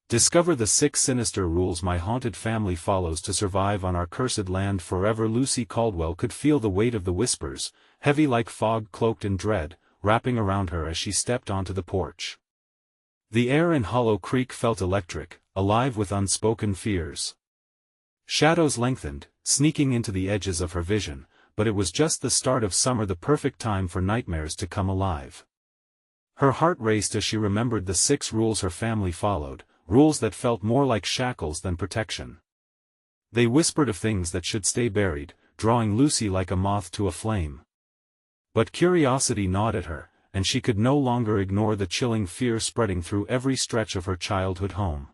Discover the 6 sinister rules my haunted family follows to survive on our cursed land forever. Lucy Caldwell could feel the weight of the whispers, heavy like fog cloaked in dread, wrapping around her as she stepped onto the porch. The air in Hollow Creek felt electric, alive with unspoken fears. Shadows lengthened, sneaking into the edges of her vision, but it was just the start of summer, the perfect time for nightmares to come alive. Her heart raced as she remembered the 6 rules her family followed, rules that felt more like shackles than protection. They whispered of things that should stay buried, drawing Lucy like a moth to a flame. But curiosity gnawed at her, and she could no longer ignore the chilling fear spreading through every stretch of her childhood home.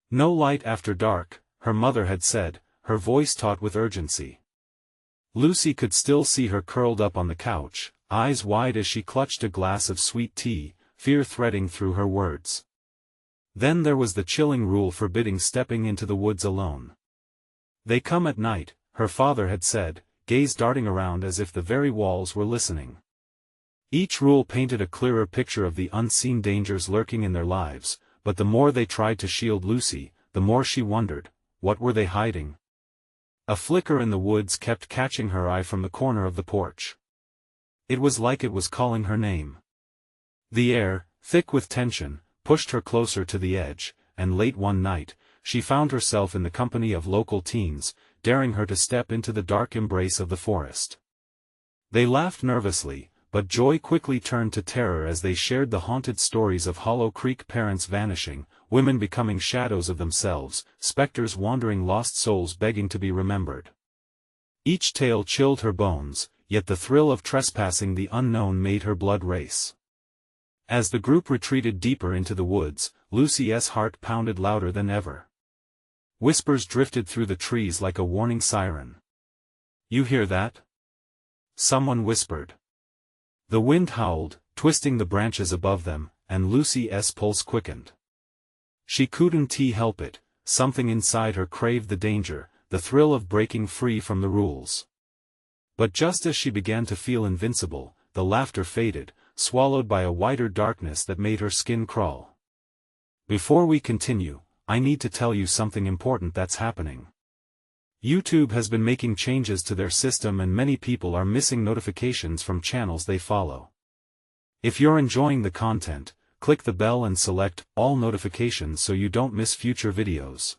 No light after dark, her mother had said, her voice taut with urgency. Lucy could still see her curled up on the couch, eyes wide as she clutched a glass of sweet tea, fear threading through her words. Then there was the chilling rule forbidding stepping into the woods alone. They come at night, her father had said, gaze darting around as if the very walls were listening. Each rule painted a clearer picture of the unseen dangers lurking in their lives, but the more they tried to shield Lucy, the more she wondered, what were they hiding? A flicker in the woods kept catching her eye from the corner of the porch. It was like it was calling her name. The air, thick with tension, pushed her closer to the edge, and late one night, she found herself in the company of local teens, daring her to step into the dark embrace of the forest. They laughed nervously, but joy quickly turned to terror as they shared the haunted stories of Hollow Creek, parents vanishing, women becoming shadows of themselves, specters wandering, lost souls begging to be remembered. Each tale chilled her bones, yet the thrill of trespassing the unknown made her blood race. As the group retreated deeper into the woods, Lucy's heart pounded louder than ever. Whispers drifted through the trees like a warning siren. "You hear that?" someone whispered. The wind howled, twisting the branches above them, and Lucy's pulse quickened. She couldn't help it, something inside her craved the danger, the thrill of breaking free from the rules. But just as she began to feel invincible, the laughter faded, swallowed by a wider darkness that made her skin crawl. Before we continue, I need to tell you something important that's happening. YouTube has been making changes to their system and many people are missing notifications from channels they follow. If you're enjoying the content, click the bell and select all notifications so you don't miss future videos.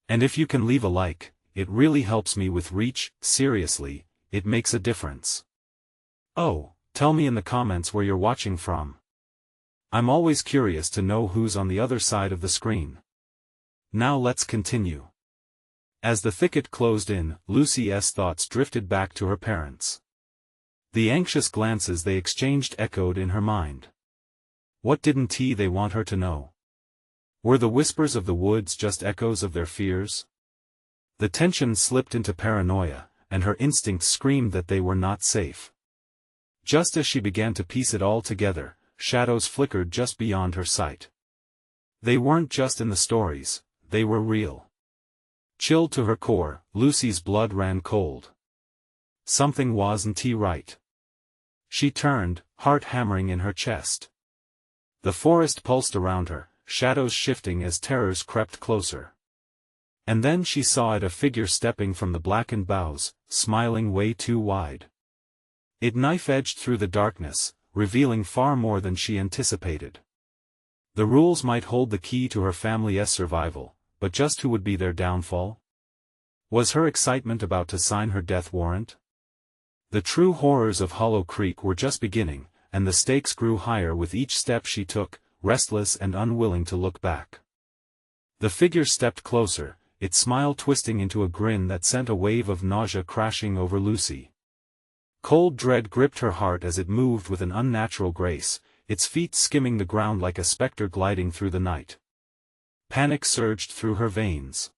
And if you can leave a like, it really helps me with reach. Seriously, it makes a difference. Oh, tell me in the comments where you're watching from. I'm always curious to know who's on the other side of the screen. Now let's continue. As the thicket closed in, Lucy's thoughts drifted back to her parents. The anxious glances they exchanged echoed in her mind. What didn't they want her to know? Were the whispers of the woods just echoes of their fears? The tension slipped into paranoia, and her instincts screamed that they were not safe. Just as she began to piece it all together, shadows flickered just beyond her sight. They weren't just in the stories, they were real. Chilled to her core, Lucy's blood ran cold. Something wasn't right. She turned, heart hammering in her chest. The forest pulsed around her, shadows shifting as terrors crept closer. And then she saw a figure stepping from the blackened boughs, smiling way too wide. It knife-edged through the darkness, revealing far more than she anticipated. The rules might hold the key to her family's survival, but just who would be their downfall? Was her excitement about to sign her death warrant? The true horrors of Hollow Creek were just beginning, and the stakes grew higher with each step she took, restless and unwilling to look back. The figure stepped closer, its smile twisting into a grin that sent a wave of nausea crashing over Lucy. Cold dread gripped her heart as it moved with an unnatural grace, its feet skimming the ground like a specter gliding through the night. Panic surged through her veins.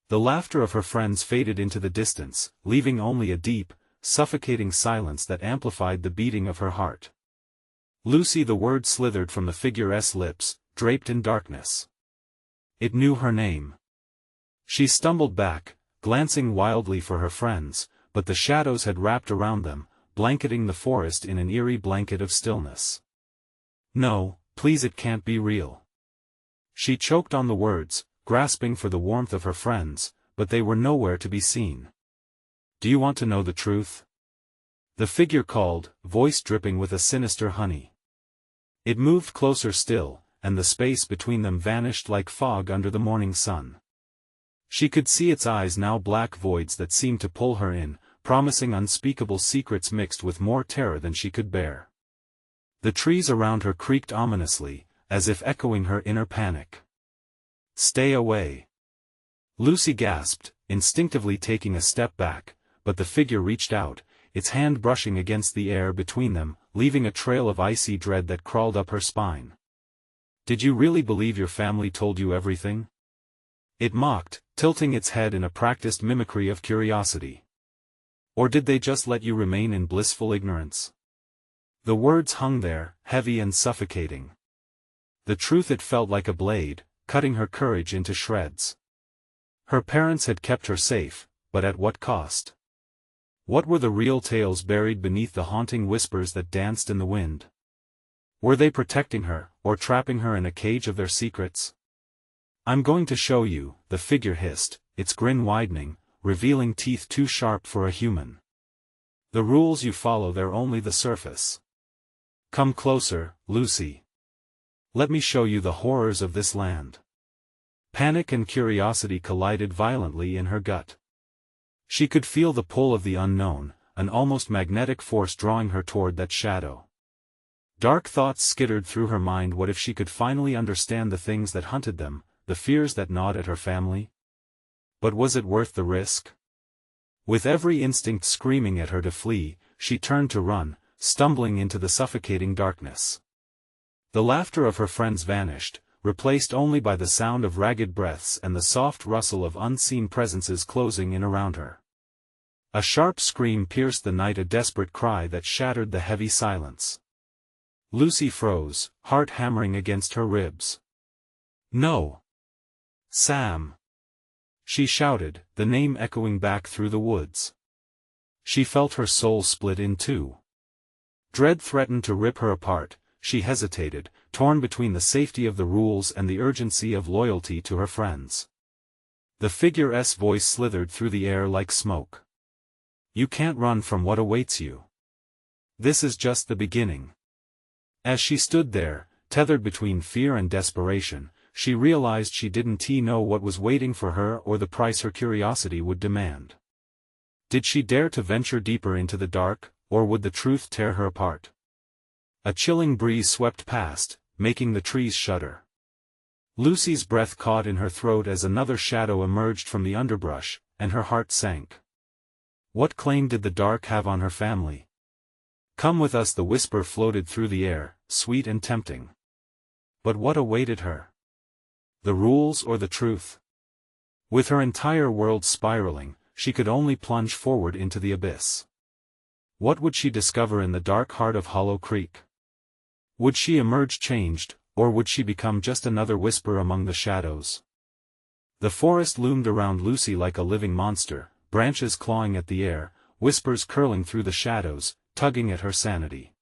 The laughter of her friends faded into the distance, leaving only a deep, suffocating silence that amplified the beating of her heart. Lucy, the word slithered from the figure's lips, draped in darkness. It knew her name. She stumbled back, glancing wildly for her friends, but the shadows had wrapped around them, blanketing the forest in an eerie blanket of stillness. No, please, it can't be real. She choked on the words, grasping for the warmth of her friends, but they were nowhere to be seen. "Do you want to know the truth?" The figure called, voice dripping with a sinister honey. It moved closer still, and the space between them vanished like fog under the morning sun. She could see its eyes, now black voids that seemed to pull her in, promising unspeakable secrets mixed with more terror than she could bear. The trees around her creaked ominously, as if echoing her inner panic. "Stay away!" Lucy gasped, instinctively taking a step back, but the figure reached out, its hand brushing against the air between them, leaving a trail of icy dread that crawled up her spine. "Did you really believe your family told you everything?" It mocked, tilting its head in a practiced mimicry of curiosity. "Or did they just let you remain in blissful ignorance?" The words hung there, heavy and suffocating. The truth, it felt like a blade, cutting her courage into shreds. Her parents had kept her safe, but at what cost? What were the real tales buried beneath the haunting whispers that danced in the wind? Were they protecting her, or trapping her in a cage of their secrets? "I'm going to show you," the figure hissed, its grin widening, revealing teeth too sharp for a human. "The rules you follow, they're only the surface. Come closer, Lucy. Let me show you the horrors of this land." Panic and curiosity collided violently in her gut. She could feel the pull of the unknown, an almost magnetic force drawing her toward that shadow. Dark thoughts skittered through her mind. What if she could finally understand the things that hunted them, the fears that gnawed at her family? But was it worth the risk? With every instinct screaming at her to flee, she turned to run, stumbling into the suffocating darkness. The laughter of her friends vanished, replaced only by the sound of ragged breaths and the soft rustle of unseen presences closing in around her. A sharp scream pierced the night, a desperate cry that shattered the heavy silence. Lucy froze, heart hammering against her ribs. "No! Sam!" she shouted, the name echoing back through the woods. She felt her soul split in two. Dread threatened to rip her apart. She hesitated, torn between the safety of the rules and the urgency of loyalty to her friends. The figure's voice slithered through the air like smoke. "You can't run from what awaits you. This is just the beginning." As she stood there, tethered between fear and desperation, she realized she didn't know what was waiting for her or the price her curiosity would demand. Did she dare to venture deeper into the dark, or would the truth tear her apart? A chilling breeze swept past, making the trees shudder. Lucy's breath caught in her throat as another shadow emerged from the underbrush, and her heart sank. What claim did the dark have on her family? "Come with us," the whisper floated through the air, sweet and tempting. But what awaited her? The rules or the truth? With her entire world spiraling, she could only plunge forward into the abyss. What would she discover in the dark heart of Hollow Creek? Would she emerge changed, or would she become just another whisper among the shadows? The forest loomed around Lucy like a living monster, branches clawing at the air, whispers curling through the shadows, tugging at her sanity.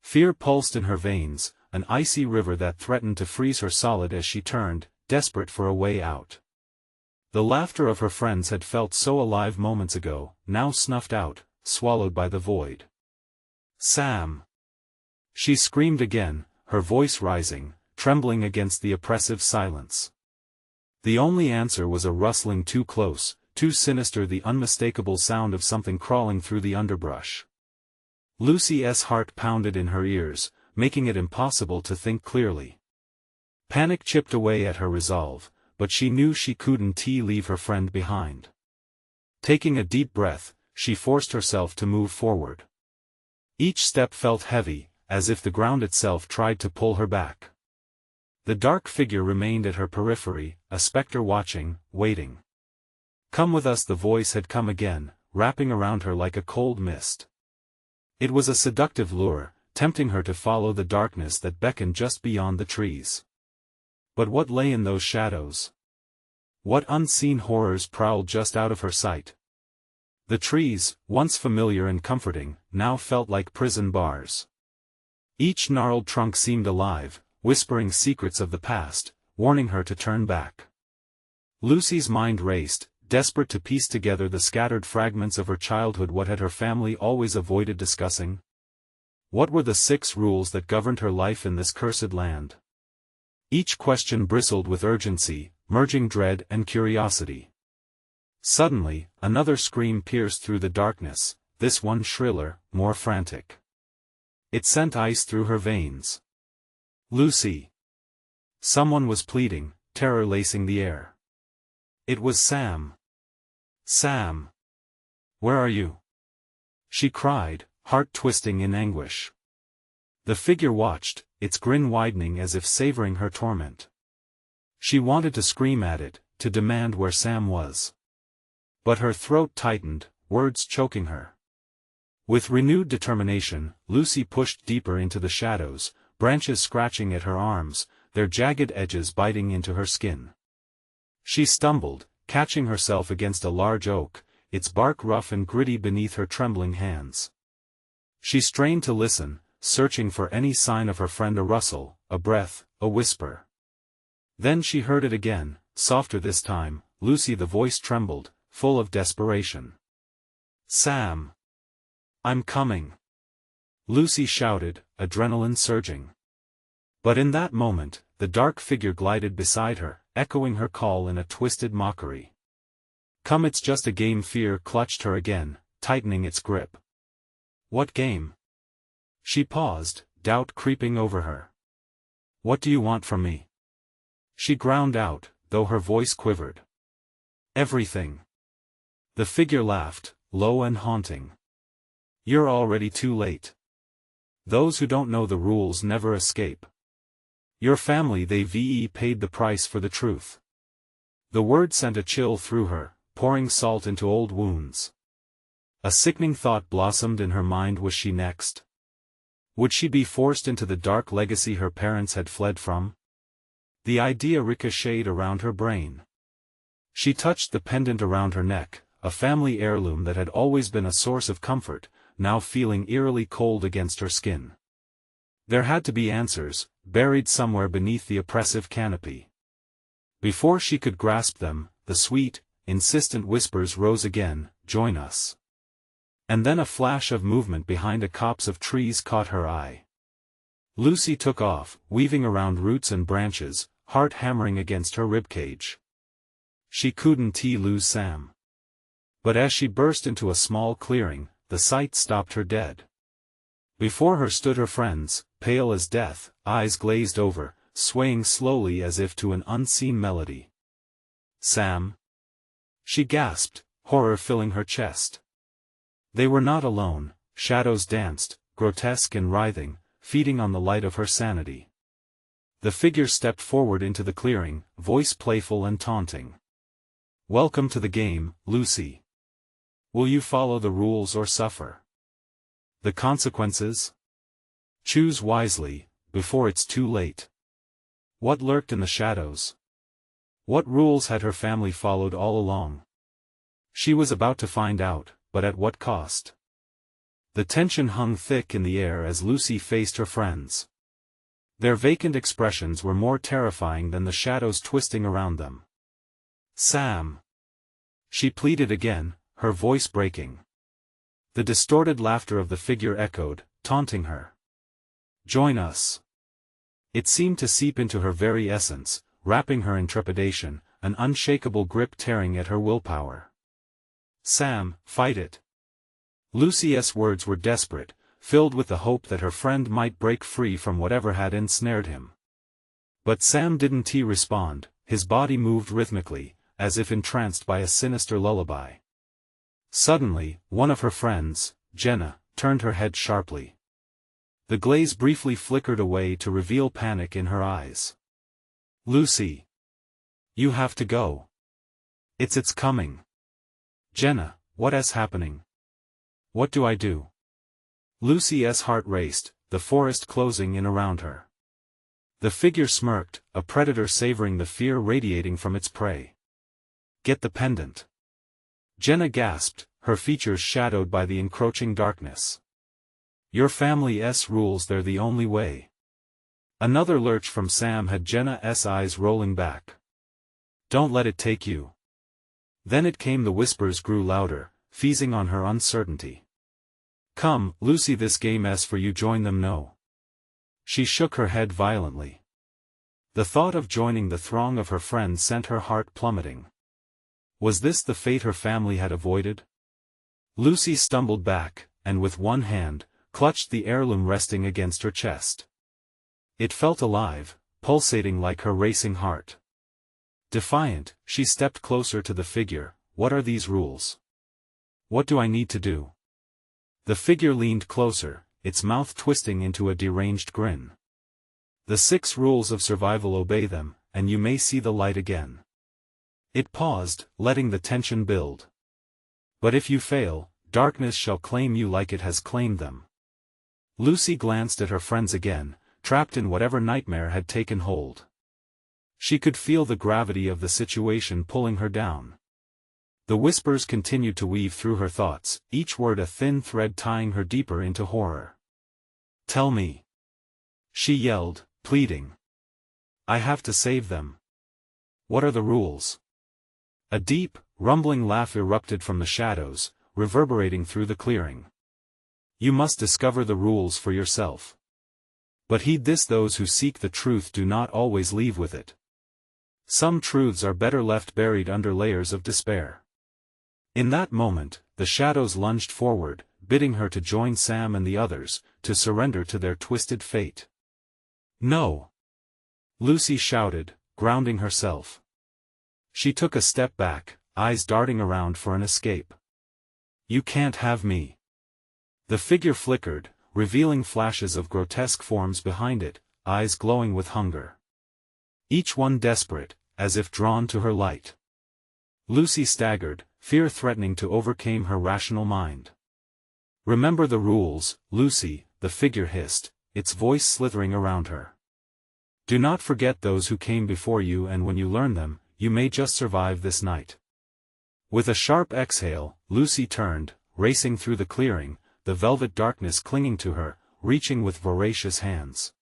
Fear pulsed in her veins, an icy river that threatened to freeze her solid as she turned, desperate for a way out. The laughter of her friends had felt so alive moments ago, now snuffed out, swallowed by the void. "Sam!" She screamed again, her voice rising, trembling against the oppressive silence. The only answer was a rustling too close, too sinister, the unmistakable sound of something crawling through the underbrush. Lucy's heart pounded in her ears, making it impossible to think clearly. Panic chipped away at her resolve, but she knew she couldn't leave her friend behind. Taking a deep breath, she forced herself to move forward. Each step felt heavy, as if the ground itself tried to pull her back. The dark figure remained at her periphery, a specter watching, waiting. "Come with us," the voice had come again, wrapping around her like a cold mist. It was a seductive lure, tempting her to follow the darkness that beckoned just beyond the trees. But what lay in those shadows? What unseen horrors prowled just out of her sight? The trees, once familiar and comforting, now felt like prison bars. Each gnarled trunk seemed alive, whispering secrets of the past, warning her to turn back. Lucy's mind raced, desperate to piece together the scattered fragments of her childhood. What had her family always avoided discussing? What were the 6 rules that governed her life in this cursed land? Each question bristled with urgency, merging dread and curiosity. Suddenly, another scream pierced through the darkness, this one shriller, more frantic. It sent ice through her veins. Lucy! Someone was pleading, terror lacing the air. It was Sam. Sam! Where are you? She cried, heart twisting in anguish. The figure watched, its grin widening as if savoring her torment. She wanted to scream at it, to demand where Sam was. But her throat tightened, words choking her. With renewed determination, Lucy pushed deeper into the shadows, branches scratching at her arms, their jagged edges biting into her skin. She stumbled, catching herself against a large oak, its bark rough and gritty beneath her trembling hands. She strained to listen, searching for any sign of her friend, a rustle, a breath, a whisper. Then she heard it again, softer this time. Lucy, the voice trembled, full of desperation. Sam! I'm coming! Lucy shouted, adrenaline surging. But in that moment, the dark figure glided beside her, echoing her call in a twisted mockery. Come, it's just a game. Fear clutched her again, tightening its grip. What game? She paused, doubt creeping over her. What do you want from me? She ground out, though her voice quivered. Everything. The figure laughed, low and haunting. You're already too late. Those who don't know the rules never escape. Your family, they paid the price for the truth. The word sent a chill through her, pouring salt into old wounds. A sickening thought blossomed in her mind. Was she next? Would she be forced into the dark legacy her parents had fled from? The idea ricocheted around her brain. She touched the pendant around her neck, a family heirloom that had always been a source of comfort, now feeling eerily cold against her skin. There had to be answers, buried somewhere beneath the oppressive canopy. Before she could grasp them, the sweet, insistent whispers rose again, "Join us." And then a flash of movement behind a copse of trees caught her eye. Lucy took off, weaving around roots and branches, heart hammering against her ribcage. She couldn't lose Sam. But as she burst into a small clearing, the sight stopped her dead. Before her stood her friends, pale as death, eyes glazed over, swaying slowly as if to an unseen melody. Sam? She gasped, horror filling her chest. They were not alone. Shadows danced, grotesque and writhing, feeding on the light of her sanity. The figure stepped forward into the clearing, voice playful and taunting. Welcome to the game, Lucy. Will you follow the rules or suffer the consequences? Choose wisely, before it's too late. What lurked in the shadows? What rules had her family followed all along? She was about to find out, but at what cost? The tension hung thick in the air as Lucy faced her friends. Their vacant expressions were more terrifying than the shadows twisting around them. Sam! She pleaded again, her voice breaking. The distorted laughter of the figure echoed, taunting her. Join us. It seemed to seep into her very essence, wrapping her in trepidation, an unshakable grip tearing at her willpower. Sam, fight it. Lucy's words were desperate, filled with the hope that her friend might break free from whatever had ensnared him. But Sam didn't respond. His body moved rhythmically, as if entranced by a sinister lullaby. Suddenly, one of her friends, Jenna, turned her head sharply. The glaze briefly flickered away to reveal panic in her eyes. Lucy! You have to go. It's coming. Jenna, what is happening? What do I do? Lucy's heart raced, the forest closing in around her. The figure smirked, a predator savoring the fear radiating from its prey. Get the pendant. Jenna gasped, her features shadowed by the encroaching darkness. Your family's rules, they're the only way. Another lurch from Sam had Jenna's eyes rolling back. Don't let it take you. Then it came. The whispers grew louder, feasting on her uncertainty. Come, Lucy, this game's for you. Join them. No. She shook her head violently. The thought of joining the throng of her friends sent her heart plummeting. Was this the fate her family had avoided? Lucy stumbled back, and with one hand, clutched the heirloom resting against her chest. It felt alive, pulsating like her racing heart. Defiant, she stepped closer to the figure. What are these rules? What do I need to do? The figure leaned closer, its mouth twisting into a deranged grin. The 6 rules of survival. Obey them, and you may see the light again. It paused, letting the tension build. But if you fail, darkness shall claim you like it has claimed them. Lucy glanced at her friends again, trapped in whatever nightmare had taken hold. She could feel the gravity of the situation pulling her down. The whispers continued to weave through her thoughts, each word a thin thread tying her deeper into horror. Tell me. She yelled, pleading. I have to save them. What are the rules? A deep, rumbling laugh erupted from the shadows, reverberating through the clearing. You must discover the rules for yourself. But heed this: those who seek the truth do not always leave with it. Some truths are better left buried under layers of despair. In that moment, the shadows lunged forward, bidding her to join Sam and the others, to surrender to their twisted fate. No! Lucy shouted, grounding herself. She took a step back, eyes darting around for an escape. You can't have me. The figure flickered, revealing flashes of grotesque forms behind it, eyes glowing with hunger. Each one desperate, as if drawn to her light. Lucy staggered, fear threatening to overcome her rational mind. Remember the rules, Lucy, the figure hissed, its voice slithering around her. Do not forget those who came before you, and when you learn them, you may just survive this night. With a sharp exhale, Lucy turned, racing through the clearing, the velvet darkness clinging to her, reaching with voracious hands.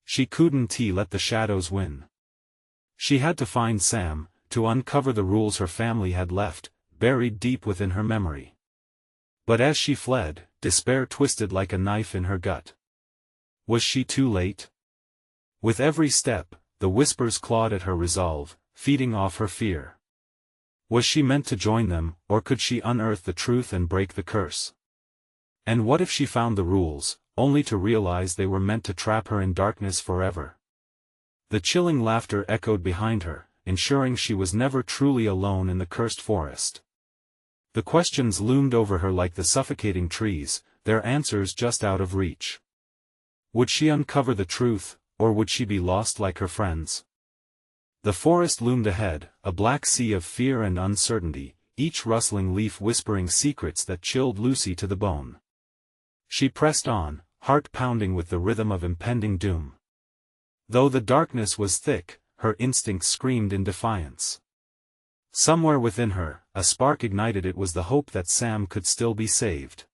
She couldn't let the shadows win. She had to find Sam, to uncover the rules her family had left, buried deep within her memory. But as she fled, despair twisted like a knife in her gut. Was she too late? With every step, the whispers clawed at her resolve, feeding off her fear. Was she meant to join them, or could she unearth the truth and break the curse? And what if she found the rules, only to realize they were meant to trap her in darkness forever? The chilling laughter echoed behind her, ensuring she was never truly alone in the cursed forest. The questions loomed over her like the suffocating trees, their answers just out of reach. Would she uncover the truth, or would she be lost like her friends? The forest loomed ahead, a black sea of fear and uncertainty, each rustling leaf whispering secrets that chilled Lucy to the bone. She pressed on, heart pounding with the rhythm of impending doom. Though the darkness was thick, her instincts screamed in defiance. Somewhere within her, a spark ignited. It was the hope that Sam could still be saved.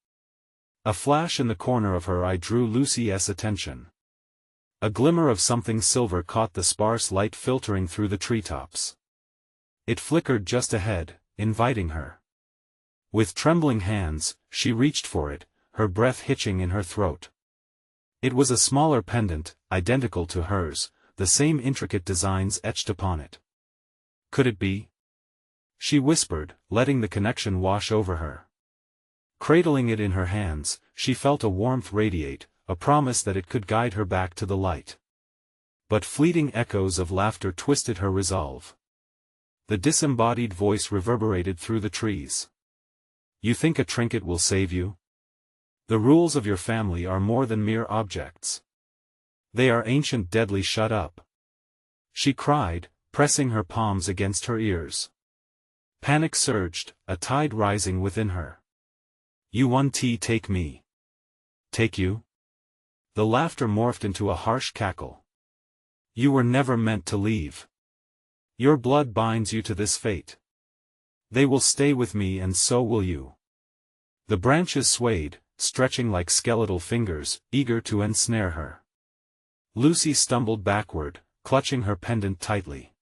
A flash in the corner of her eye drew Lucy's attention. A glimmer of something silver caught the sparse light filtering through the treetops. It flickered just ahead, inviting her. With trembling hands, she reached for it, her breath hitching in her throat. It was a smaller pendant, identical to hers, the same intricate designs etched upon it. Could it be? She whispered, letting the connection wash over her. Cradling it in her hands, she felt a warmth radiate, a promise that it could guide her back to the light. But fleeting echoes of laughter twisted her resolve. The disembodied voice reverberated through the trees. You think a trinket will save you? The rules of your family are more than mere objects. They are ancient, deadly. Shut up! She cried, pressing her palms against her ears. Panic surged, a tide rising within her. You want to take me? Take you? The laughter morphed into a harsh cackle. You were never meant to leave. Your blood binds you to this fate. They will stay with me, and so will you. The branches swayed, stretching like skeletal fingers, eager to ensnare her. Lucy stumbled backward, clutching her pendant tightly.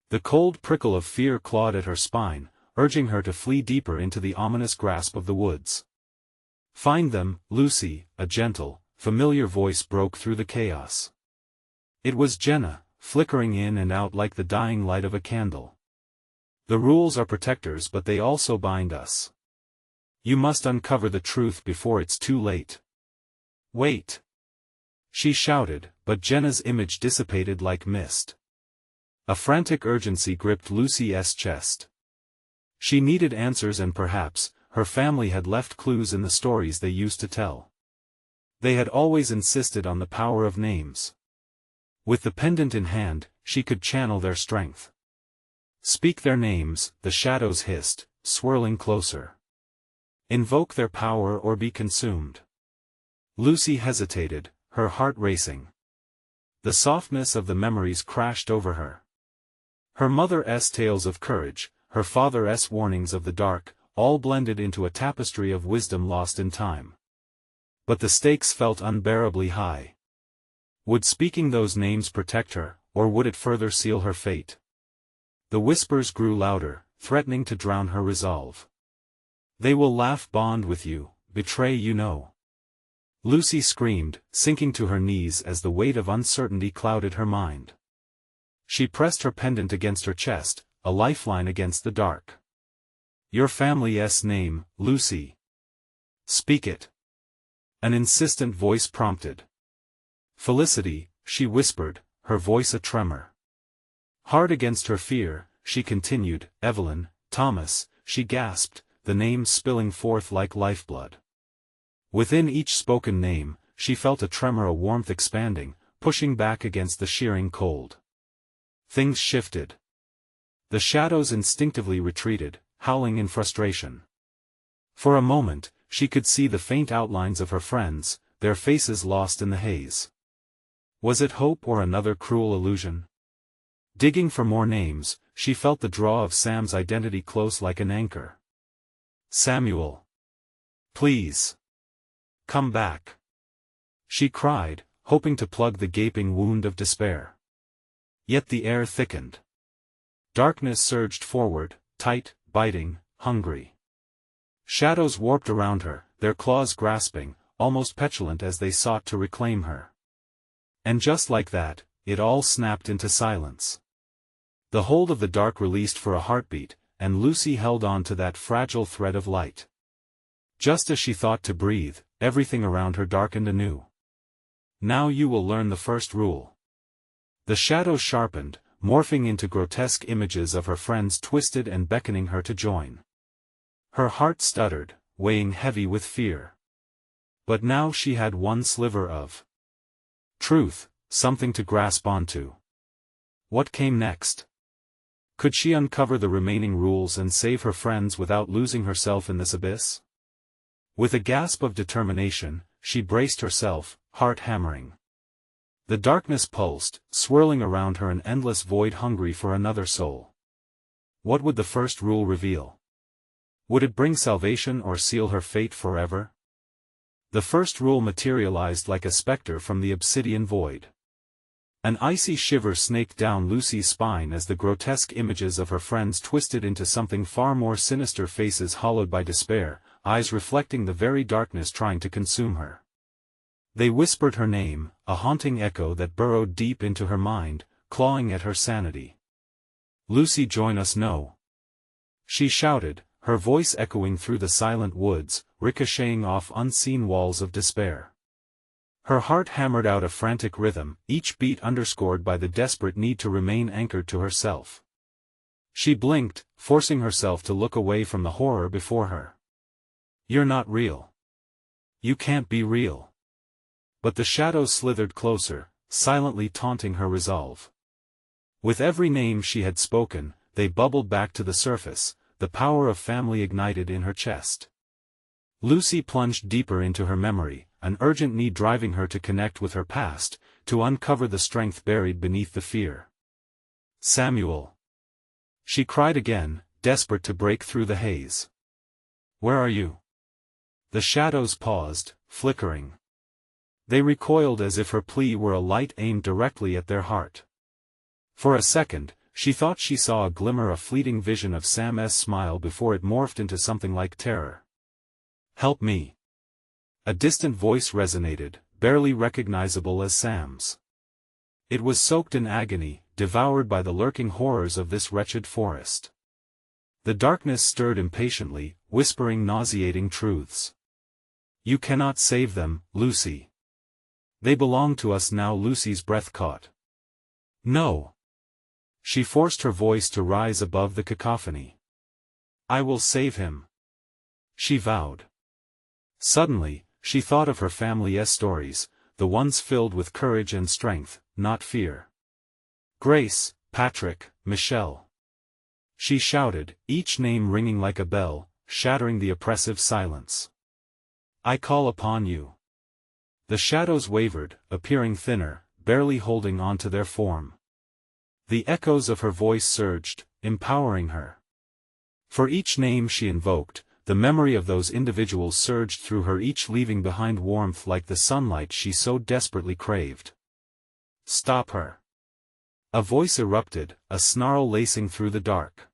The cold prickle of fear clawed at her spine, urging her to flee deeper into the ominous grasp of the woods. "Find them, Lucy," a gentle, familiar voice broke through the chaos. It was Jenna, flickering in and out like the dying light of a candle. "The rules are protectors, but they also bind us. You must uncover the truth before it's too late." "Wait!" she shouted, but Jenna's image dissipated like mist. A frantic urgency gripped Lucy's chest. She needed answers, and perhaps her family had left clues in the stories they used to tell. They had always insisted on the power of names. With the pendant in hand, she could channel their strength. "Speak their names," the shadows hissed, swirling closer. "Invoke their power or be consumed." Lucy hesitated, her heart racing. The softness of the memories crashed over her. Her mother's tales of courage, her father's warnings of the dark, all blended into a tapestry of wisdom lost in time. But the stakes felt unbearably high. Would speaking those names protect her, or would it further seal her fate? The whispers grew louder, threatening to drown her resolve. "They will laugh, bond with you, betray you know." Lucy screamed, sinking to her knees as the weight of uncertainty clouded her mind. She pressed her pendant against her chest, a lifeline against the dark. "Your family's name, Lucy. Speak it." An insistent voice prompted. "Felicity," she whispered, her voice a tremor. Hard against her fear, she continued, "Evelyn, Thomas," she gasped, the names spilling forth like lifeblood. Within each spoken name, she felt a tremor, a warmth expanding, pushing back against the shearing cold. Things shifted. The shadows instinctively retreated, howling in frustration. For a moment, she could see the faint outlines of her friends, their faces lost in the haze. Was it hope or another cruel illusion? Digging for more names, she felt the draw of Sam's identity close like an anchor. "Samuel. Please. Come back," she cried, hoping to plug the gaping wound of despair. Yet the air thickened. Darkness surged forward, tight, biting, hungry. Shadows warped around her, their claws grasping, almost petulant as they sought to reclaim her. And just like that, it all snapped into silence. The hold of the dark released for a heartbeat, and Lucy held on to that fragile thread of light. Just as she thought to breathe, everything around her darkened anew. "Now you will learn the first rule." The shadows sharpened, morphing into grotesque images of her friends twisted and beckoning her to join. Her heart stuttered, weighing heavy with fear. But now she had one sliver of truth, something to grasp onto. What came next? Could she uncover the remaining rules and save her friends without losing herself in this abyss? With a gasp of determination, she braced herself, heart hammering. The darkness pulsed, swirling around her, an endless void hungry for another soul. What would the first rule reveal? Would it bring salvation or seal her fate forever? The first rule materialized like a specter from the obsidian void. An icy shiver snaked down Lucy's spine as the grotesque images of her friends twisted into something far more sinister, faces hollowed by despair, eyes reflecting the very darkness trying to consume her. They whispered her name, a haunting echo that burrowed deep into her mind, clawing at her sanity. "Lucy, join us no!" she shouted, her voice echoing through the silent woods, ricocheting off unseen walls of despair. Her heart hammered out a frantic rhythm, each beat underscored by the desperate need to remain anchored to herself. She blinked, forcing herself to look away from the horror before her. "You're not real. You can't be real." But the shadows slithered closer, silently taunting her resolve. With every name she had spoken, they bubbled back to the surface, the power of family ignited in her chest. Lucy plunged deeper into her memory, an urgent need driving her to connect with her past, to uncover the strength buried beneath the fear. "Samuel!" she cried again, desperate to break through the haze. "Where are you?" The shadows paused, flickering. They recoiled as if her plea were a light aimed directly at their heart. For a second, she thought she saw a glimmer, a fleeting vision of Sam's smile before it morphed into something like terror. "Help me!" A distant voice resonated, barely recognizable as Sam's. It was soaked in agony, devoured by the lurking horrors of this wretched forest. The darkness stirred impatiently, whispering nauseating truths. "You cannot save them, Lucy. They belong to us now." Lucy's breath caught. "No." She forced her voice to rise above the cacophony. "I will save him," she vowed. Suddenly, she thought of her family's stories, the ones filled with courage and strength, not fear. "Grace, Patrick, Michelle." She shouted, each name ringing like a bell, shattering the oppressive silence. "I call upon you." The shadows wavered, appearing thinner, barely holding on to their form. The echoes of her voice surged, empowering her. For each name she invoked, the memory of those individuals surged through her, each leaving behind warmth like the sunlight she so desperately craved. "Stop her!" A voice erupted, a snarl lacing through the dark.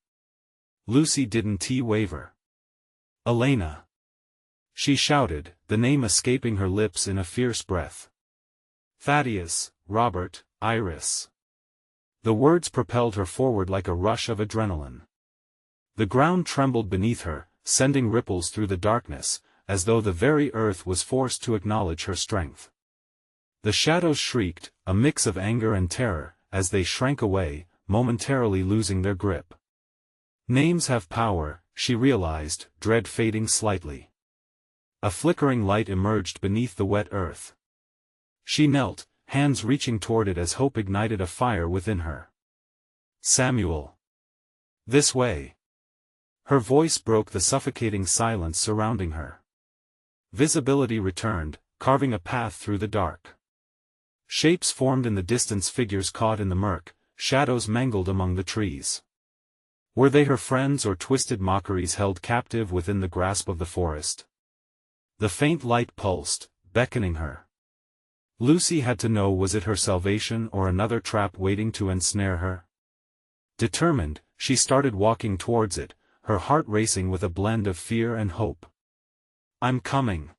Lucy didn't waver. "Elena!" She shouted, the name escaping her lips in a fierce breath. "Thaddeus, Robert, Iris." The words propelled her forward like a rush of adrenaline. The ground trembled beneath her, sending ripples through the darkness, as though the very earth was forced to acknowledge her strength. The shadows shrieked, a mix of anger and terror, as they shrank away, momentarily losing their grip. Names have power, she realized, dread fading slightly. A flickering light emerged beneath the wet earth. She knelt, hands reaching toward it as hope ignited a fire within her. "Samuel! This way!" Her voice broke the suffocating silence surrounding her. Visibility returned, carving a path through the dark. Shapes formed in the distance, figures caught in the murk, shadows mangled among the trees. Were they her friends or twisted mockeries held captive within the grasp of the forest? The faint light pulsed, beckoning her. Lucy had to know, was it her salvation or another trap waiting to ensnare her? Determined, she started walking towards it, her heart racing with a blend of fear and hope. "I'm coming,"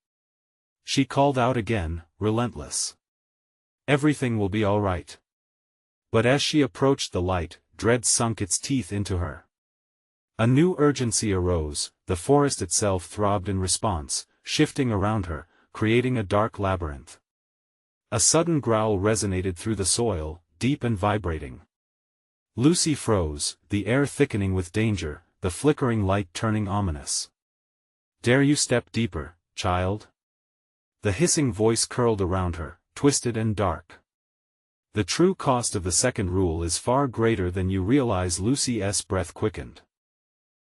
she called out again, relentless. "Everything will be all right." But as she approached the light, dread sunk its teeth into her. A new urgency arose, the forest itself throbbed in response, shifting around her, creating a dark labyrinth. A sudden growl resonated through the soil, deep and vibrating. Lucy froze, the air thickening with danger, the flickering light turning ominous. "Dare you step deeper, child?" The hissing voice curled around her, twisted and dark. "The true cost of the second rule is far greater than you realize." Lucy's breath quickened.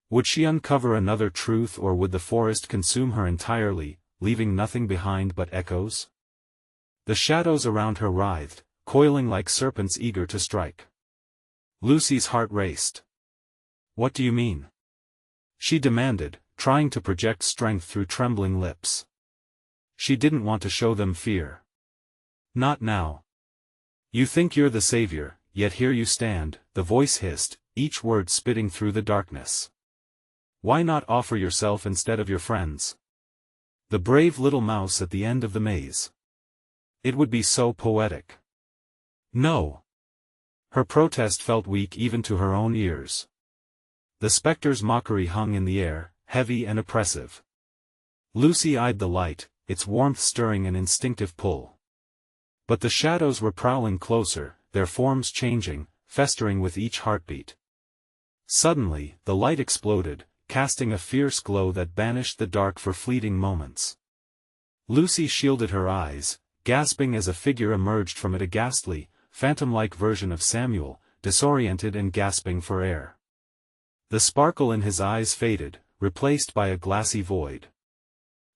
Would she uncover another truth, or would the forest consume her entirely, leaving nothing behind but echoes? The shadows around her writhed, coiling like serpents eager to strike. Lucy's heart raced. "What do you mean?" she demanded, trying to project strength through trembling lips. She didn't want to show them fear. "Not now. You think you're the savior, yet here you stand," the voice hissed, each word spitting through the darkness. "Why not offer yourself instead of your friends? The brave little mouse at the end of the maze. It would be so poetic." "No." Her protest felt weak even to her own ears. The specter's mockery hung in the air, heavy and oppressive. Lucy eyed the light, its warmth stirring an instinctive pull. But the shadows were prowling closer, their forms changing, festering with each heartbeat. Suddenly, the light exploded, casting a fierce glow that banished the dark for fleeting moments. Lucy shielded her eyes, gasping as a figure emerged from it, a ghastly, phantom-like version of Samuel, disoriented and gasping for air. The sparkle in his eyes faded, replaced by a glassy void.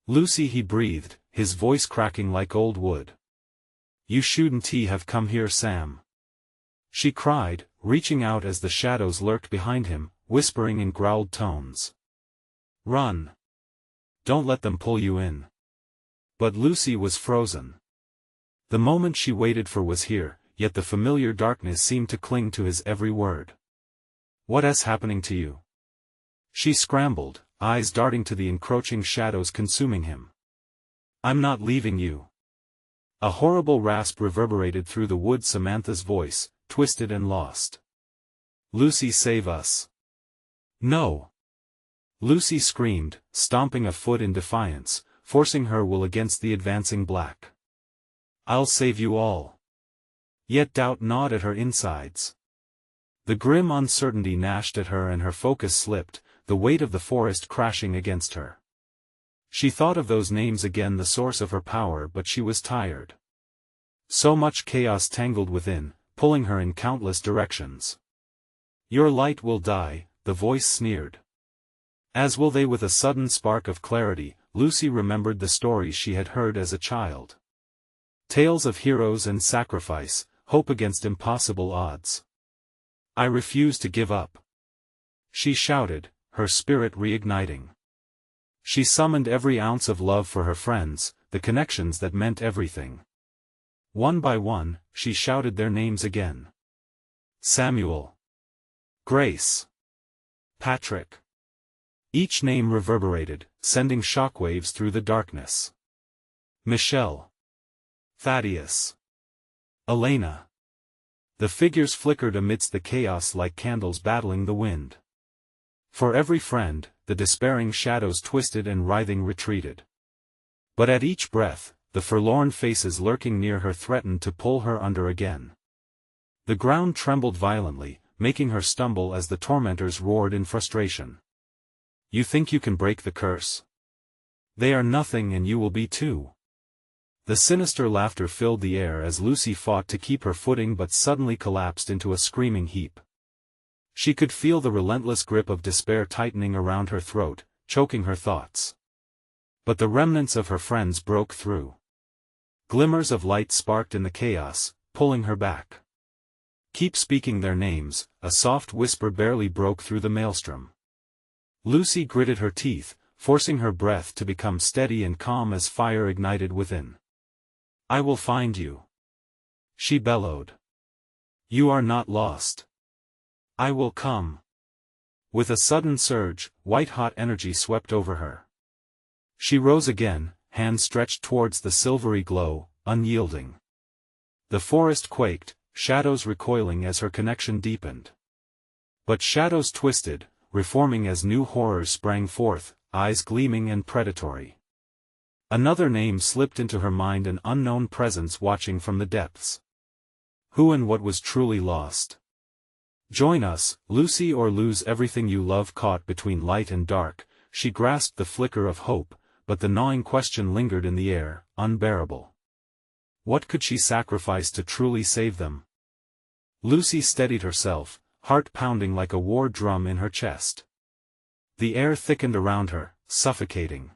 "Lucy," he breathed, his voice cracking like old wood. "You shouldn't have come here, Sam," she cried, reaching out as the shadows lurked behind him, whispering in growled tones. "Run. Don't let them pull you in." But Lucy was frozen. The moment she waited for was here, yet the familiar darkness seemed to cling to his every word. "What's happening to you?" She scrambled, eyes darting to the encroaching shadows consuming him. "I'm not leaving you." A horrible rasp reverberated through the wood. Samantha's voice, twisted and lost. "Lucy, save us." "No!" Lucy screamed, stomping a foot in defiance, forcing her will against the advancing black. "I'll save you all." Yet doubt gnawed at her insides. The grim uncertainty gnashed at her and her focus slipped, the weight of the forest crashing against her. She thought of those names again, the source of her power, but she was tired. So much chaos tangled within, pulling her in countless directions. "Your light will die," the voice sneered. As will they. With a sudden spark of clarity, Lucy remembered the stories she had heard as a child. Tales of heroes and sacrifice, hope against impossible odds. "I refuse to give up," she shouted, her spirit reigniting. She summoned every ounce of love for her friends, the connections that meant everything. One by one, she shouted their names again. Samuel. Grace. Patrick. Each name reverberated, sending shockwaves through the darkness. Michelle. Thaddeus. Elena. The figures flickered amidst the chaos like candles battling the wind. For every friend, the despairing shadows twisted and writhing retreated. But at each breath, the forlorn faces lurking near her threatened to pull her under again. The ground trembled violently, making her stumble as the tormentors roared in frustration. "You think you can break the curse? They are nothing and you will be too." The sinister laughter filled the air as Lucy fought to keep her footing but suddenly collapsed into a screaming heap. She could feel the relentless grip of despair tightening around her throat, choking her thoughts. But the remnants of her friends broke through. Glimmers of light sparked in the chaos, pulling her back. "Keep speaking their names," a soft whisper barely broke through the maelstrom. Lucy gritted her teeth, forcing her breath to become steady and calm as fire ignited within. "I will find you," she bellowed. "You are not lost. I will come." With a sudden surge, white-hot energy swept over her. She rose again, hands stretched towards the silvery glow, unyielding. The forest quaked, shadows recoiling as her connection deepened. But shadows twisted, reforming as new horrors sprang forth, eyes gleaming and predatory. Another name slipped into her mind, an unknown presence watching from the depths. Who and what was truly lost? "Join us, Lucy, or lose everything you love." Caught between light and dark, she grasped the flicker of hope, but the gnawing question lingered in the air, unbearable. What could she sacrifice to truly save them? Lucy steadied herself, heart pounding like a war drum in her chest. The air thickened around her, suffocating.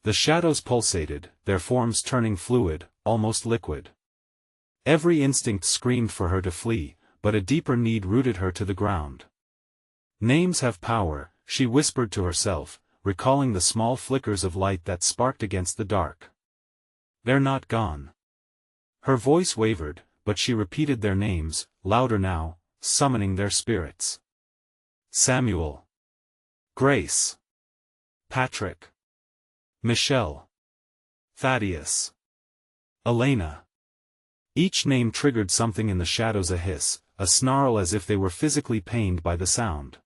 The shadows pulsated, their forms turning fluid, almost liquid. Every instinct screamed for her to flee, but a deeper need rooted her to the ground. "Names have power," she whispered to herself, recalling the small flickers of light that sparked against the dark. "They're not gone." Her voice wavered, but she repeated their names, louder now, summoning their spirits. Samuel. Grace. Patrick. Michelle. Thaddeus. Elena. Each name triggered something in the shadows, a hiss, a snarl, as if they were physically pained by the sound.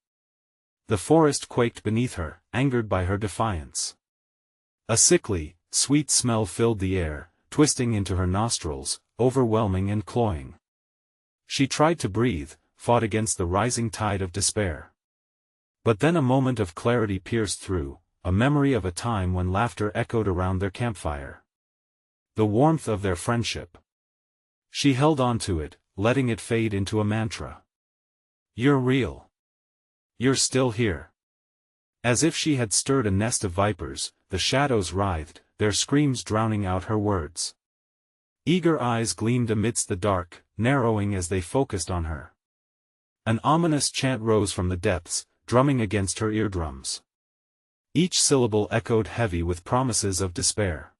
The forest quaked beneath her, angered by her defiance. A sickly, sweet smell filled the air, twisting into her nostrils, overwhelming and cloying. She tried to breathe, fought against the rising tide of despair. But then a moment of clarity pierced through, a memory of a time when laughter echoed around their campfire. The warmth of their friendship. She held on to it, letting it fade into a mantra. "You're real. You're still here." As if she had stirred a nest of vipers, the shadows writhed, their screams drowning out her words. Eager eyes gleamed amidst the dark, narrowing as they focused on her. An ominous chant rose from the depths, drumming against her eardrums. Each syllable echoed heavy with promises of despair.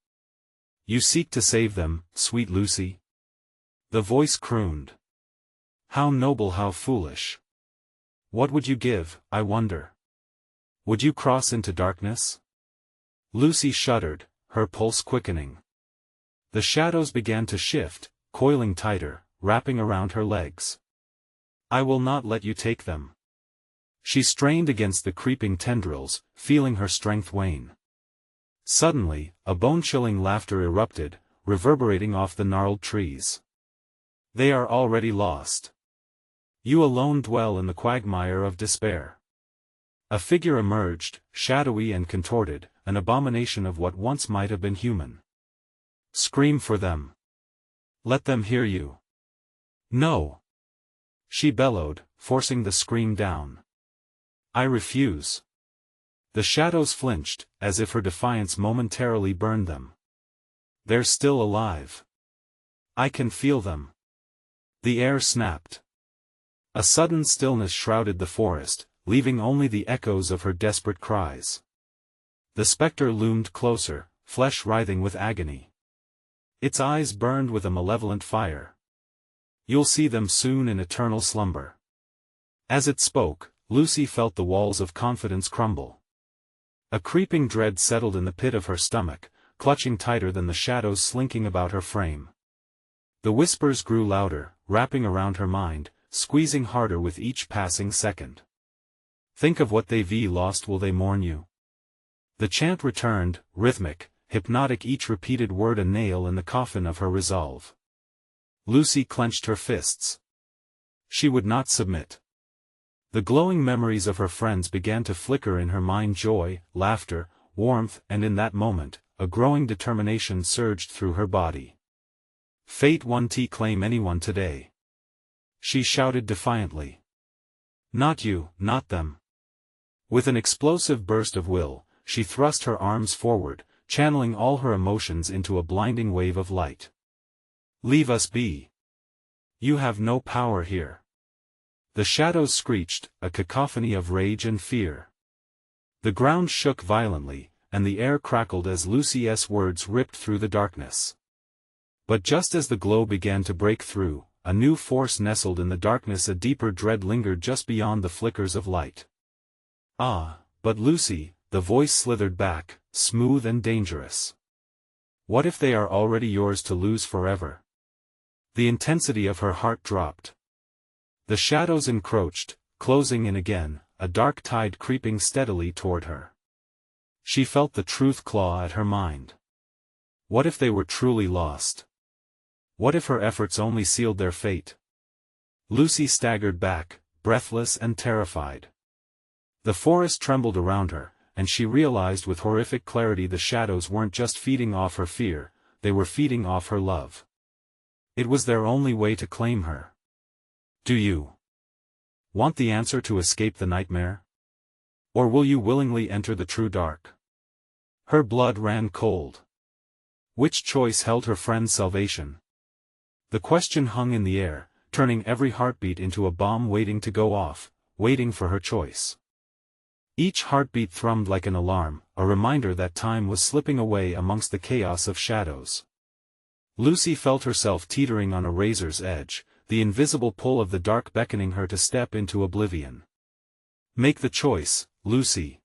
You seek to save them, sweet Lucy? The voice crooned. How noble, how foolish. What would you give, I wonder? Would you cross into darkness? Lucy shuddered, her pulse quickening. The shadows began to shift, coiling tighter, wrapping around her legs. I will not let you take them. She strained against the creeping tendrils, feeling her strength wane. Suddenly, a bone-chilling laughter erupted, reverberating off the gnarled trees. They are already lost. You alone dwell in the quagmire of despair. A figure emerged, shadowy and contorted, an abomination of what once might have been human. Scream for them. Let them hear you. No. She bellowed, forcing the scream down. I refuse. The shadows flinched, as if her defiance momentarily burned them. They're still alive. I can feel them. The air snapped. A sudden stillness shrouded the forest, leaving only the echoes of her desperate cries. The specter loomed closer, flesh writhing with agony. Its eyes burned with a malevolent fire. You'll see them soon in eternal slumber. As it spoke, Lucy felt the walls of confidence crumble. A creeping dread settled in the pit of her stomach, clutching tighter than the shadows slinking about her frame. The whispers grew louder, wrapping around her mind, squeezing harder with each passing second. Think of what they've lost, will they mourn you? The chant returned, rhythmic, hypnotic, each repeated word a nail in the coffin of her resolve. Lucy clenched her fists. She would not submit. The glowing memories of her friends began to flicker in her mind, joy, laughter, warmth, and in that moment, a growing determination surged through her body. Fate won't claim anyone today. She shouted defiantly. Not you, not them. With an explosive burst of will, she thrust her arms forward, channeling all her emotions into a blinding wave of light. Leave us be. You have no power here. The shadows screeched, a cacophony of rage and fear. The ground shook violently, and the air crackled as Lucy's words ripped through the darkness. But just as the glow began to break through, a new force nestled in the darkness. A deeper dread lingered just beyond the flickers of light. Ah, but Lucy, the voice slithered back, smooth and dangerous. What if they are already yours to lose forever? The intensity of her heart dropped. The shadows encroached, closing in again, a dark tide creeping steadily toward her. She felt the truth claw at her mind. What if they were truly lost? What if her efforts only sealed their fate? Lucy staggered back, breathless and terrified. The forest trembled around her, and she realized with horrific clarity the shadows weren't just feeding off her fear, they were feeding off her love. It was their only way to claim her. Do you want the answer to escape the nightmare? Or will you willingly enter the true dark? Her blood ran cold. Which choice held her friend's salvation? The question hung in the air, turning every heartbeat into a bomb waiting to go off, waiting for her choice. Each heartbeat thrummed like an alarm, a reminder that time was slipping away amongst the chaos of shadows. Lucy felt herself teetering on a razor's edge, the invisible pull of the dark beckoning her to step into oblivion. Make the choice, Lucy.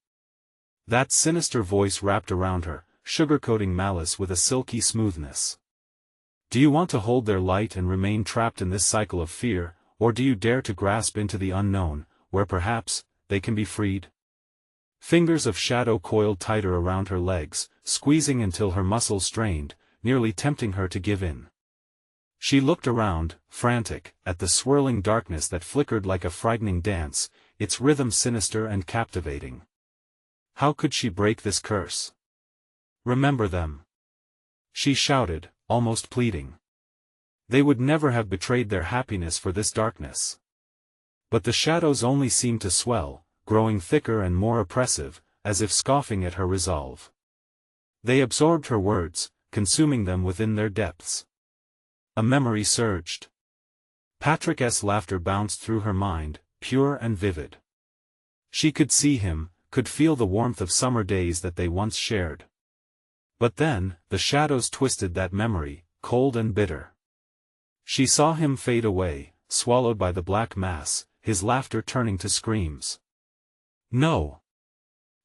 That sinister voice wrapped around her, sugarcoating malice with a silky smoothness. Do you want to hold their light and remain trapped in this cycle of fear, or do you dare to grasp into the unknown, where perhaps they can be freed? Fingers of shadow coiled tighter around her legs, squeezing until her muscles strained, nearly tempting her to give in. She looked around, frantic, at the swirling darkness that flickered like a frightening dance, its rhythm sinister and captivating. How could she break this curse? Remember them. She shouted, almost pleading. They would never have betrayed their happiness for this darkness. But the shadows only seemed to swell, growing thicker and more oppressive, as if scoffing at her resolve. They absorbed her words, consuming them within their depths. A memory surged. Patrick's laughter bounced through her mind, pure and vivid. She could see him, could feel the warmth of summer days that they once shared. But then, the shadows twisted that memory, cold and bitter. She saw him fade away, swallowed by the black mass, his laughter turning to screams. No.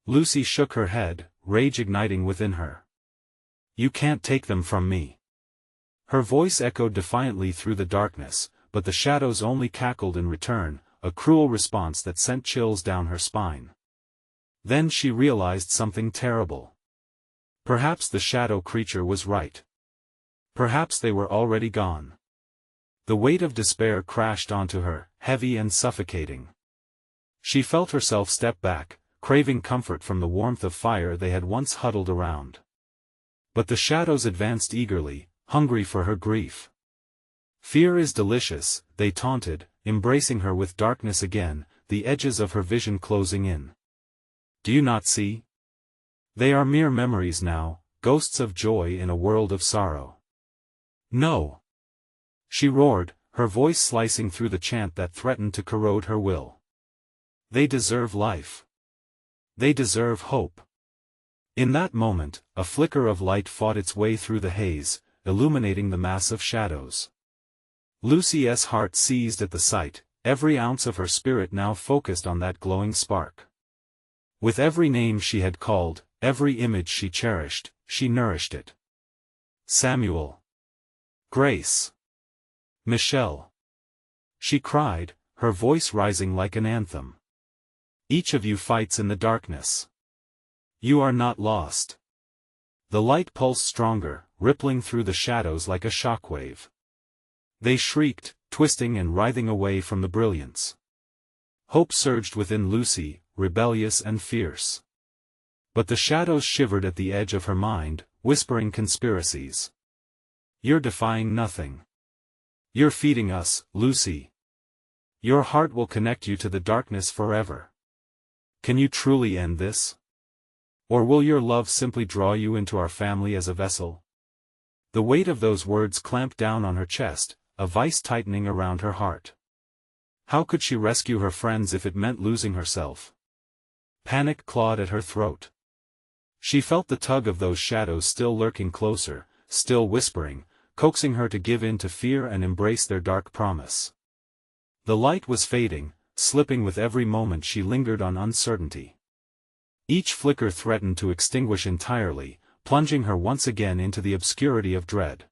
Lucy shook her head, rage igniting within her. You can't take them from me. Her voice echoed defiantly through the darkness, but the shadows only cackled in return, a cruel response that sent chills down her spine. Then she realized something terrible. Perhaps the shadow creature was right. Perhaps they were already gone. The weight of despair crashed onto her, heavy and suffocating. She felt herself step back, craving comfort from the warmth of fire they had once huddled around. But the shadows advanced eagerly, hungry for her grief. Fear is delicious, they taunted, embracing her with darkness again, the edges of her vision closing in. Do you not see? They are mere memories now, ghosts of joy in a world of sorrow. No! She roared, her voice slicing through the chant that threatened to corrode her will. They deserve life. They deserve hope. In that moment, a flicker of light fought its way through the haze, illuminating the mass of shadows. Lucy's heart seized at the sight, every ounce of her spirit now focused on that glowing spark. With every name she had called, every image she cherished, she nourished it. Samuel. Grace. Michelle. She cried, her voice rising like an anthem. Each of you fights in the darkness. You are not lost. The light pulsed stronger, rippling through the shadows like a shockwave. They shrieked, twisting and writhing away from the brilliance. Hope surged within Lucy, rebellious and fierce. But the shadows shivered at the edge of her mind, whispering conspiracies. You're defying nothing. You're feeding us, Lucy. Your heart will connect you to the darkness forever. Can you truly end this? Or will your love simply draw you into our family as a vessel? The weight of those words clamped down on her chest, a vice tightening around her heart. How could she rescue her friends if it meant losing herself? Panic clawed at her throat. She felt the tug of those shadows still lurking closer, still whispering, coaxing her to give in to fear and embrace their dark promise. The light was fading, slipping with every moment she lingered on uncertainty. Each flicker threatened to extinguish entirely, plunging her once again into the obscurity of dread.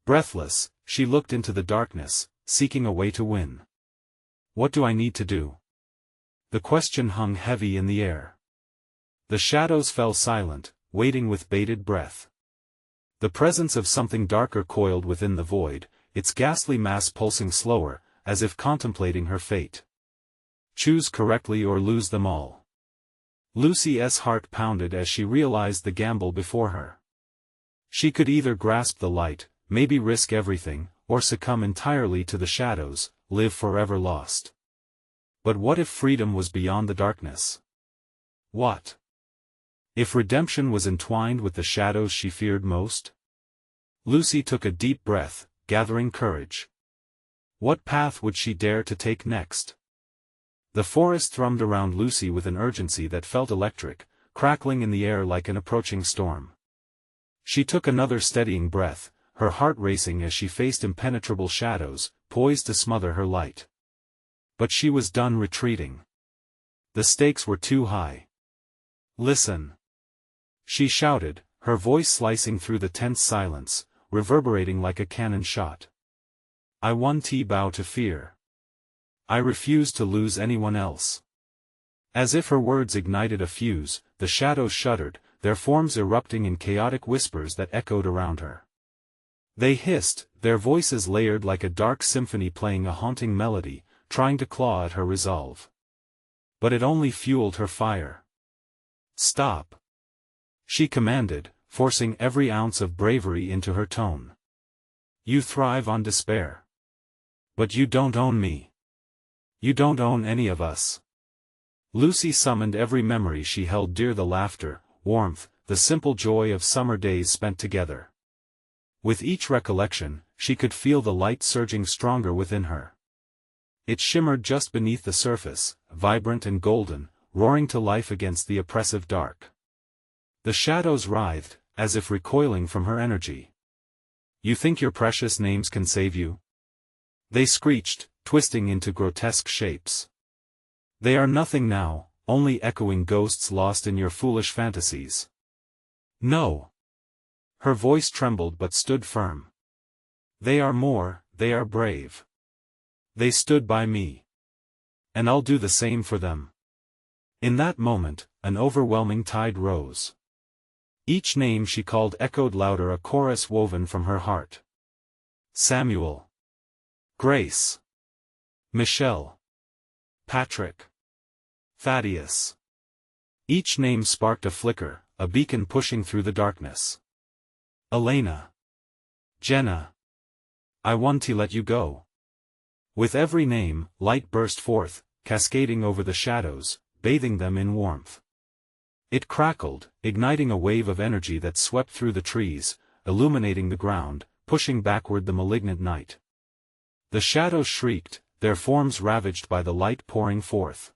Breathless, she looked into the darkness, seeking a way to win. What do I need to do? The question hung heavy in the air. The shadows fell silent, waiting with bated breath. The presence of something darker coiled within the void, its ghastly mass pulsing slower, as if contemplating her fate. Choose correctly or lose them all. Lucy's heart pounded as she realized the gamble before her. She could either grasp the light, maybe risk everything, or succumb entirely to the shadows, live forever lost. But what if freedom was beyond the darkness? What if redemption was entwined with the shadows she feared most? Lucy took a deep breath, gathering courage. What path would she dare to take next? The forest thrummed around Lucy with an urgency that felt electric, crackling in the air like an approaching storm. She took another steadying breath, her heart racing as she faced impenetrable shadows, poised to smother her light. But she was done retreating. The stakes were too high. Listen! She shouted, her voice slicing through the tense silence, reverberating like a cannon shot. I won't bow to fear. I refuse to lose anyone else. As if her words ignited a fuse, the shadows shuddered, their forms erupting in chaotic whispers that echoed around her. They hissed, their voices layered like a dark symphony playing a haunting melody, trying to claw at her resolve. But it only fueled her fire. Stop! She commanded, forcing every ounce of bravery into her tone. You thrive on despair. But you don't own me. You don't own any of us. Lucy summoned every memory she held dear, the laughter, warmth, the simple joy of summer days spent together. With each recollection, she could feel the light surging stronger within her. It shimmered just beneath the surface, vibrant and golden, roaring to life against the oppressive dark. The shadows writhed, as if recoiling from her energy. "You think your precious names can save you?" they screeched, twisting into grotesque shapes. "They are nothing now, only echoing ghosts lost in your foolish fantasies." "No." Her voice trembled but stood firm. "They are more, they are brave. They stood by me. And I'll do the same for them." In that moment, an overwhelming tide rose. Each name she called echoed louder, a chorus woven from her heart. Samuel. Grace. Michelle. Patrick. Thaddeus. Each name sparked a flicker, a beacon pushing through the darkness. Elena. Jenna. "I want to let you go." With every name, light burst forth, cascading over the shadows, bathing them in warmth. It crackled, igniting a wave of energy that swept through the trees, illuminating the ground, pushing backward the malignant night. The shadows shrieked, their forms ravaged by the light pouring forth.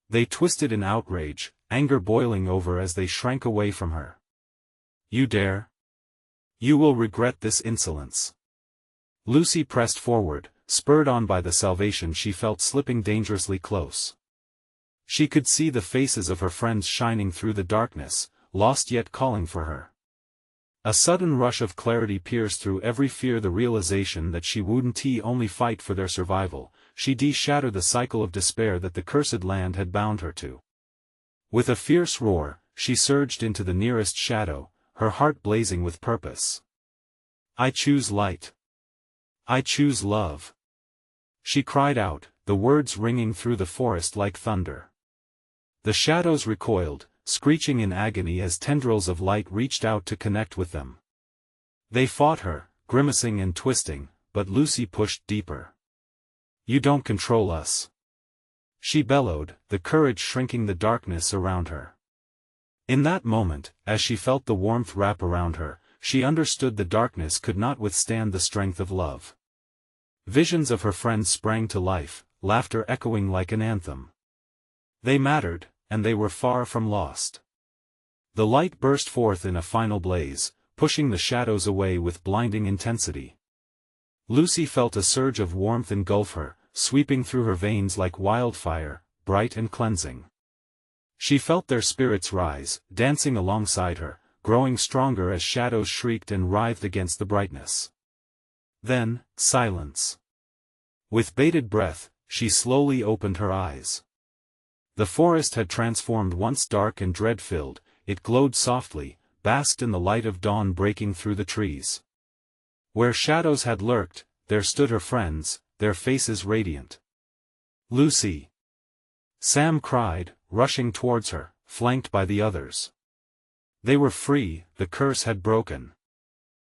They twisted in outrage, anger boiling over as they shrank away from her. "You dare? You will regret this insolence." Lucy pressed forward, spurred on by the salvation she felt slipping dangerously close. She could see the faces of her friends shining through the darkness, lost yet calling for her. A sudden rush of clarity pierced through every fear, the realization that she wouldn't only fight for their survival, she'd shatter the cycle of despair that the cursed land had bound her to. With a fierce roar, she surged into the nearest shadow, her heart blazing with purpose. "I choose light. I choose love." She cried out, the words ringing through the forest like thunder. The shadows recoiled, screeching in agony as tendrils of light reached out to connect with them. They fought her, grimacing and twisting, but Lucy pushed deeper. "You don't control us," she bellowed, the courage shrinking the darkness around her. In that moment, as she felt the warmth wrap around her, she understood the darkness could not withstand the strength of love. Visions of her friends sprang to life, laughter echoing like an anthem. They mattered, and they were far from lost. The light burst forth in a final blaze, pushing the shadows away with blinding intensity. Lucy felt a surge of warmth engulf her, sweeping through her veins like wildfire, bright and cleansing. She felt their spirits rise, dancing alongside her, growing stronger as shadows shrieked and writhed against the brightness. Then, silence. With bated breath, she slowly opened her eyes. The forest had transformed, once dark and dread-filled, it glowed softly, basked in the light of dawn breaking through the trees. Where shadows had lurked, there stood her friends, their faces radiant. "Lucy!" Sam cried, rushing towards her, flanked by the others. They were free, the curse had broken.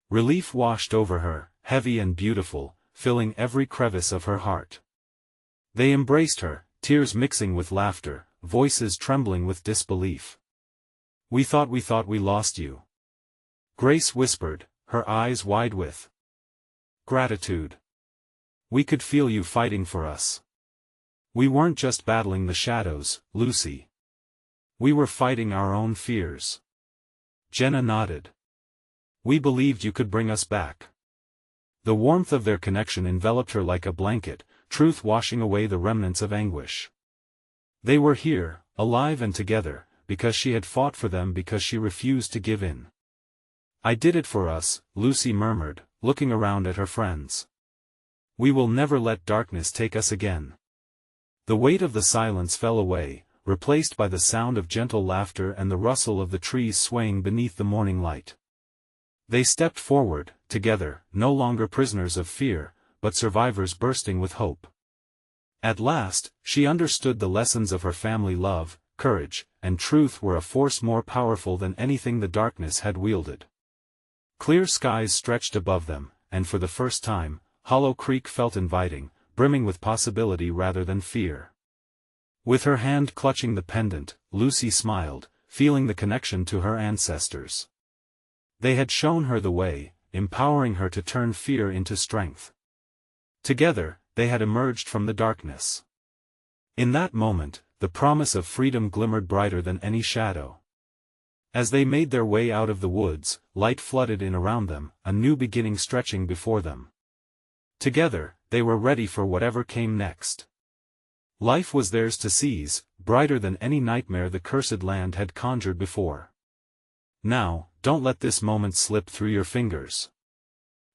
Relief washed over her, heavy and beautiful, filling every crevice of her heart. They embraced her, tears mixing with laughter, voices trembling with disbelief. We thought we lost you." Grace whispered, her eyes wide with gratitude. "We could feel you fighting for us. We weren't just battling the shadows, Lucy. We were fighting our own fears." Jenna nodded. "We believed you could bring us back." The warmth of their connection enveloped her like a blanket, truth washing away the remnants of anguish. They were here, alive and together, because she had fought for them, because she refused to give in. "I did it for us," Lucy murmured, looking around at her friends. "We will never let darkness take us again." The weight of the silence fell away, replaced by the sound of gentle laughter and the rustle of the trees swaying beneath the morning light. They stepped forward, together, no longer prisoners of fear, but survivors bursting with hope. At last, she understood the lessons of her family. Love, courage, and truth were a force more powerful than anything the darkness had wielded. Clear skies stretched above them, and for the first time, Hollow Creek felt inviting, brimming with possibility rather than fear. With her hand clutching the pendant, Lucy smiled, feeling the connection to her ancestors. They had shown her the way, empowering her to turn fear into strength. Together, they had emerged from the darkness. In that moment, the promise of freedom glimmered brighter than any shadow. As they made their way out of the woods, light flooded in around them, a new beginning stretching before them. Together, they were ready for whatever came next. Life was theirs to seize, brighter than any nightmare the cursed land had conjured before. Now, don't let this moment slip through your fingers.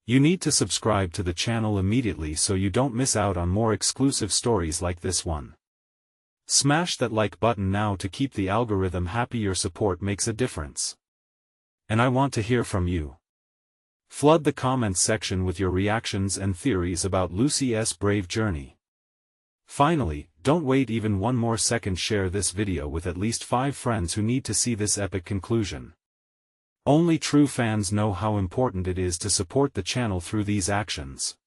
You need to subscribe to the channel immediately so you don't miss out on more exclusive stories like this one. Smash that like button now to keep the algorithm happy. Your support makes a difference. And I want to hear from you. Flood the comments section with your reactions and theories about Lucy's brave journey. Finally, don't wait even one more second. Share this video with at least 5 friends who need to see this epic conclusion. Only true fans know how important it is to support the channel through these actions.